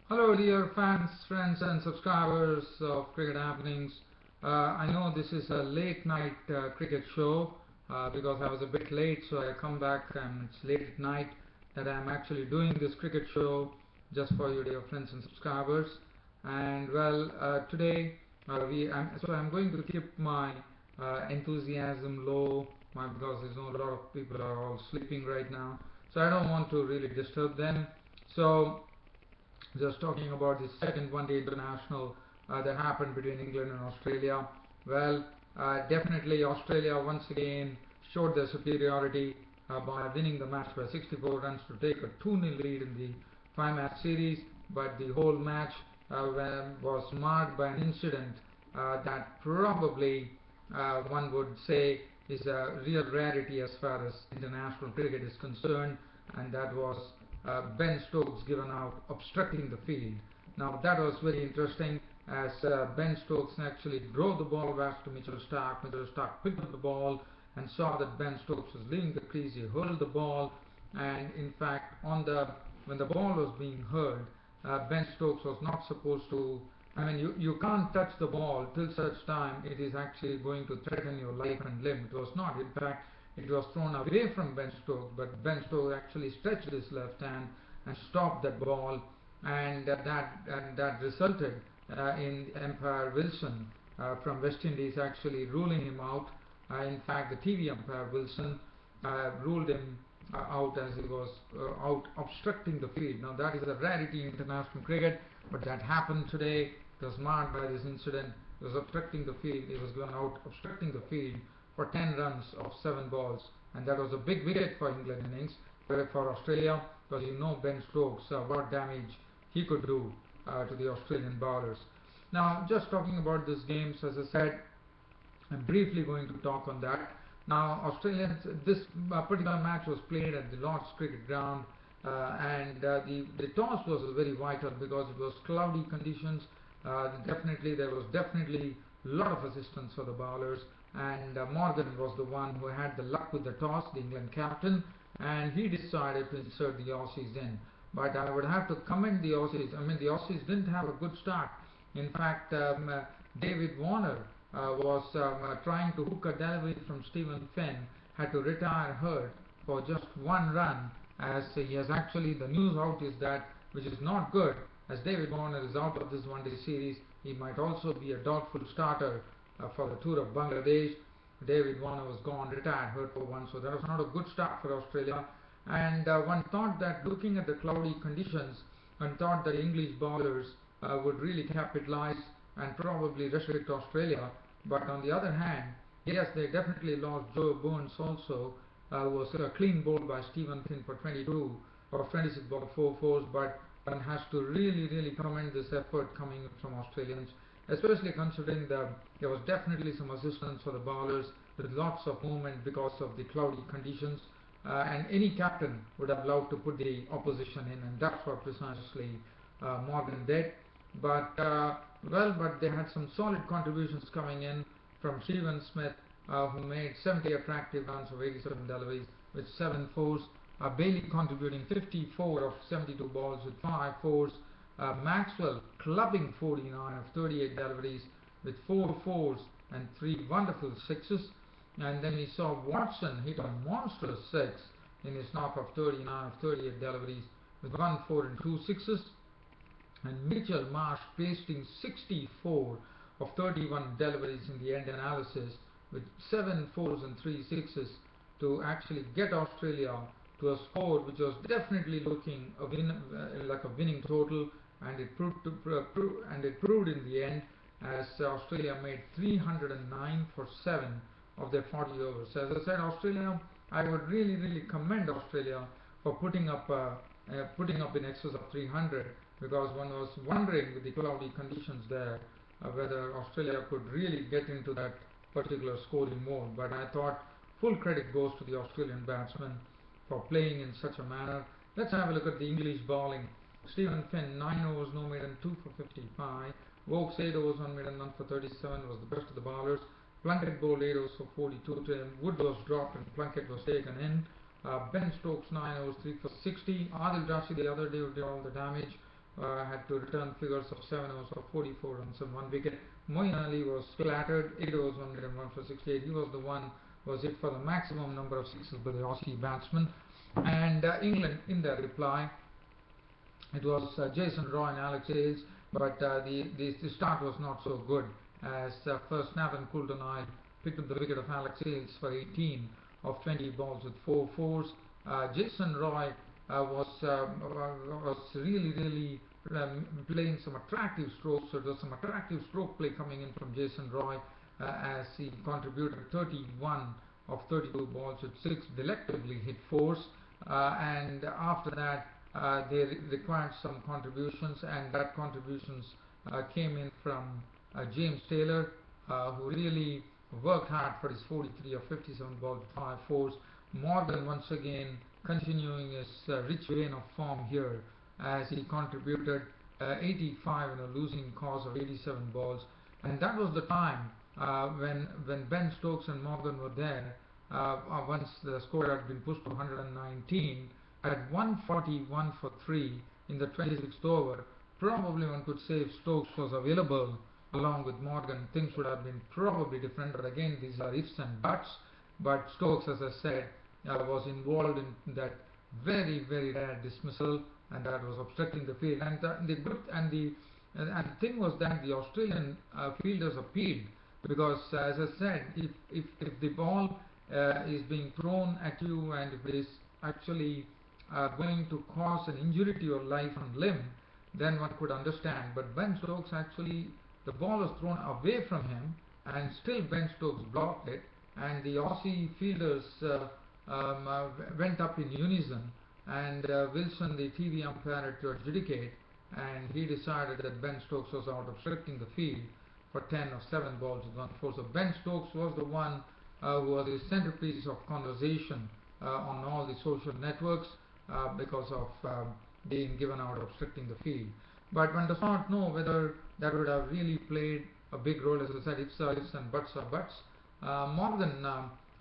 Hello, dear fans, friends, and subscribers of Cricket Happenings. I know this is a late night cricket show because I was a bit late, so I come back and it's late at night that I'm actually doing this cricket show just for you, dear friends and subscribers. And well, today I'm going to keep my enthusiasm low because there's a lot of people are all sleeping right now, so I don't want to really disturb them. So just talking about the second one-day international that happened between England and Australia. Well, definitely Australia once again showed their superiority by winning the match by 64 runs to take a 2-0 lead in the five-match series. But the whole match was marked by an incident that probably one would say is a real rarity as far as international cricket is concerned, and that was Ben Stokes given out obstructing the field. Now that was very interesting as Ben Stokes actually drove the ball back to Mitchell Starc. Mitchell Starc picked up the ball and saw that Ben Stokes was leaving the crease. He hurled the ball, and in fact, when the ball was being hurled, Ben Stokes was not supposed to. I mean, you can't touch the ball till such time it is actually going to threaten your life and limb. It was not. In fact, it was thrown away from Ben Stokes, but Ben Stokes actually stretched his left hand and stopped that ball, and that resulted in umpire Wilson from West Indies actually ruling him out. In fact, the TV umpire Wilson ruled him out as he was out obstructing the field. Now that is a rarity in international cricket, but that happened today. It was marked by this incident. He was obstructing the field. He was going out obstructing the field for 10 runs of 7 balls, and that was a big wicket for England innings. For Australia, because you know Ben Stokes, what damage he could do to the Australian bowlers. Now, just talking about this game, so as I said, I'm briefly going to talk on that. Now, this particular match was played at the Lord's Cricket Ground, and the toss was very vital because it was cloudy conditions. There was definitely a lot of assistance for the bowlers, and Morgan was the one who had the luck with the toss, the England captain, and he decided to insert the Aussies in. But I would have to commend the Aussies. I mean, the Aussies didn't have a good start. In fact, David Warner was trying to hook a delivery from Stephen Finn, had to retire hurt for just 1 run, as he has actually, the news out is that, which is not good, as David Warner is out of this one-day series. He might also be a doubtful starter for the tour of Bangladesh. David Warner was gone, retired, hurt for one, so that was not a good start for Australia. And one thought that looking at the cloudy conditions, one thought that English bowlers would really capitalize and probably restrict Australia. But on the other hand, yes, they definitely lost Joe Burns also, was clean bowled by Stephen Finn for 22 or 26 ball 4 fours, but one has to really commend this effort coming from Australians, especially considering that there was definitely some assistance for the bowlers with lots of movement because of the cloudy conditions, and any captain would have loved to put the opposition in, and that's what precisely Morgan did. But but they had some solid contributions coming in from Stephen Smith, who made 70 attractive runs of 87 deliveries with 7 fours. Bailey contributing 54 of 72 balls with 5 fours. Maxwell clubbing 49 of 38 deliveries with 4 fours and 3 wonderful sixes. And then we saw Watson hit a monstrous 6 in his knock of 39 of 38 deliveries with 1 4 and 2 sixes. And Mitchell Marsh pasting 64 of 31 deliveries in the end analysis with 7 fours and 3 sixes to actually get Australia to a score which was definitely looking like a winning total, and it proved in the end, as Australia made 309 for 7 of their 40 overs. So as I said, Australia, I would really commend Australia for putting up in excess of 300, because one was wondering with the cloudy conditions there whether Australia could really get into that particular scoring mode. But I thought full credit goes to the Australian batsmen for playing in such a manner. Let's have a look at the English bowling. Stephen Finn, 9 overs, no maiden, 2 for 55. Vokes, 8 overs, 1 maiden, 1 for 37, was the best of the bowlers. Plunkett bowled 8 overs for 42. Wood was dropped and Plunkett was taken in. Ben Stokes, 9 overs, 3 for 60. Adil Rashid the other day did all the damage had to return figures of 7 overs for 44 runs and 1 wicket. Moeen Ali was flattered, 8 overs, 101 for 68. He was the one who was hit for the maximum number of sixes by the Aussie batsmen. And England, in their reply, it was Jason Roy and Alex Hales, but the start was not so good, as first Nathan Coulter-Nile picked up the wicket of Alex Hales for 18 of 20 balls with 4 fours. Jason Roy was really playing some attractive strokes, so there was some attractive stroke play coming in from Jason Roy, as he contributed 31 of 32 balls with 6 delectably hit fours, and after that they required some contributions, and that contributions came in from James Taylor, who really worked hard for his 43 of 57 balls with 5 fours. Morgan once again continuing his rich vein of form here, as he contributed 85 in a losing cause of 87 balls, and that was the time when Ben Stokes and Morgan were there, once the score had been pushed to 119 at 141 for 3 in the 26th over. Probably one could say if Stokes was available along with Morgan, things would have been probably different, but again these are ifs and buts. But Stokes, as I said, was involved in that very rare dismissal, and that was obstructing the field. And the thing was that the Australian fielders appealed, because as I said, if the ball is being thrown at you and if it is actually going to cause an injury to your life and limb, then one could understand. But Ben Stokes, actually the ball was thrown away from him and still Ben Stokes blocked it, and the Aussie fielders went up in unison, and Wilson, the TV umpire, had to adjudicate, and he decided that Ben Stokes was out obstructing the field for 10 of 7 balls with 1 4. So Ben Stokes was the one who was the centerpiece of conversation on all the social networks, because of being given out obstructing the field. But one does not know whether that would have really played a big role. As I said, ifs are ifs and buts are buts. Morgan,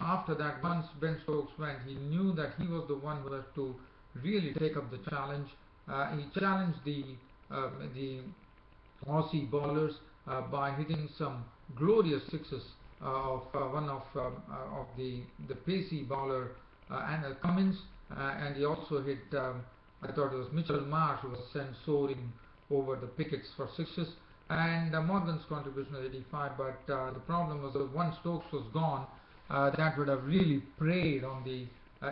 after that, once Ben Stokes went, he knew that he was the one who had to really take up the challenge. He challenged the Aussie bowlers by hitting some glorious sixes of one of the pacey bowler Cummins, and he also hit, I thought it was Mitchell Marsh, who was sent soaring over the pickets for sixes, and Morgan's contribution was 85. But the problem was that once Stokes was gone, that would have really preyed on the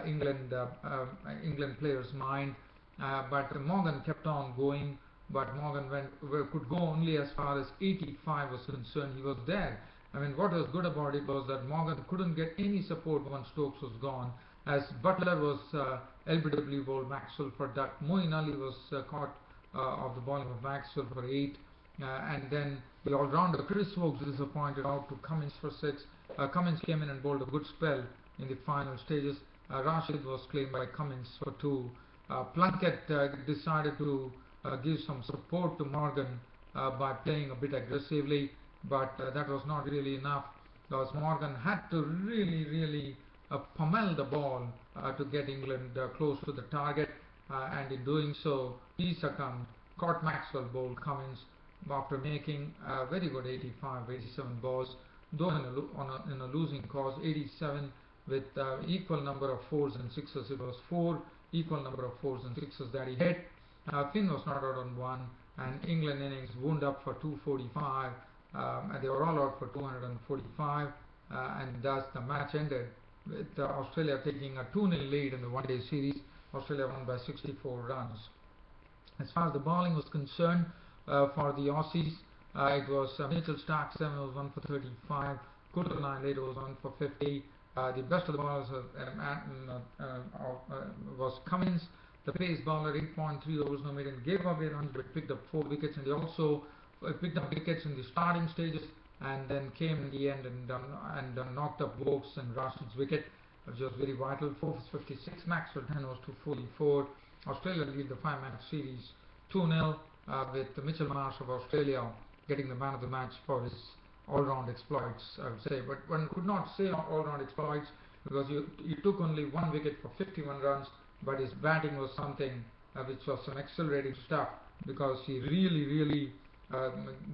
England players' mind. But Morgan kept on going, but Morgan could go only as far as 85 was concerned. He was there. I mean, what was good about it was that Morgan couldn't get any support once Stokes was gone, as Butler was LBW bowled Maxwell for duck. Moeen Ali was caught of the bowling of Maxwell for 8, and then the all-rounder Chris Stokes disappointed out to Cummins for 6. Cummins came in and bowled a good spell in the final stages. Rashid was claimed by Cummins for 2. Plunkett decided to give some support to Morgan by playing a bit aggressively, but that was not really enough, because Morgan had to really pummel the ball to get England close to the target, and in doing so he succumbed. Caught Maxwell bowled Cummins after making a very good 85, 87 balls, though in a losing cause, 87 with equal number of 4s and 6s. It was 4 equal number of 4s and 6s that he hit. Finn was not out on 1, and England innings wound up for 245, and they were all out for 245, and thus the match ended with Australia taking a 2-0 lead in the one-day series. Australia won by 64 runs. As far as the bowling was concerned, for the Aussies, it was Mitchell Starc, 7 overs, 1 for 35, Coulter-Nile, 8 overs, 1 for 50. The best of the bowlers was Cummins, the pace bowler, 8.3 overs, no maiden, gave away runs but picked up 4 wickets, and he also picked up wickets in the starting stages, and then came in the end and knocked up Vokes and Rashid's wicket, which was very vital. 4 for 56, Maxwell 10 overs to 44. Australia lead the 5-match series 2-0, with Mitchell Marsh of Australia getting the man of the match for his all-round exploits, I would say. But one could not say all-round exploits, because he took only 1 wicket for 51 runs, but his batting was something which was some accelerating stuff. because he really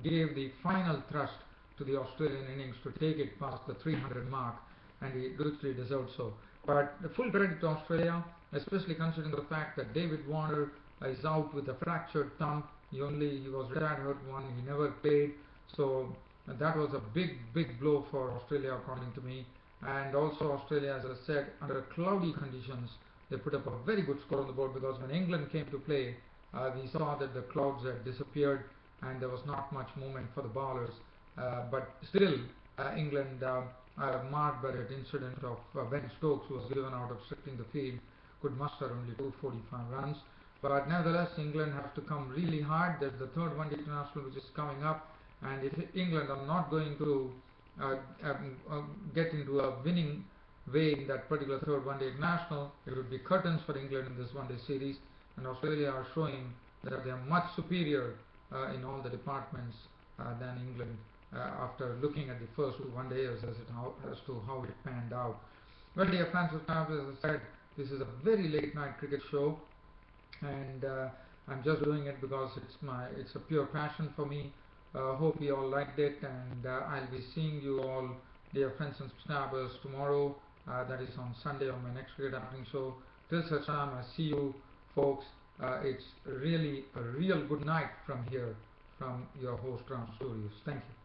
gave the final thrust to the Australian innings to take it past the 300 mark, and he literally deserved so. But the full credit to Australia, especially considering the fact that David Warner is out with a fractured thumb. He was retired hurt one. He never played, so that was a big blow for Australia, according to me. And also Australia, as I said, under cloudy conditions, they put up a very good score on the board, because when England came to play, we saw that the clouds had disappeared and there was not much movement for the bowlers. But still, England, marked by that incident of when Stokes, who was given out obstructing the field, could muster only 245 runs. But nevertheless, England have to come really hard. There's the third one-day international which is coming up, and if England are not going to get into a winning way in that particular third one-day international, it would be curtains for England in this one-day series. And Australia are showing that they are much superior in all the departments than England, after looking at the first one-dayers as to how it panned out. Well, dear fans of Tabs, as I said, this is a very late night cricket show, and I'm just doing it because it's a pure passion for me. Hope you all liked it, and I'll be seeing you all, dear friends and subscribers, tomorrow. That is on Sunday on my next Cricket Happening show. Till such time, I see you folks. It's really a real good night from here, from your host Ram Studios. Thank you.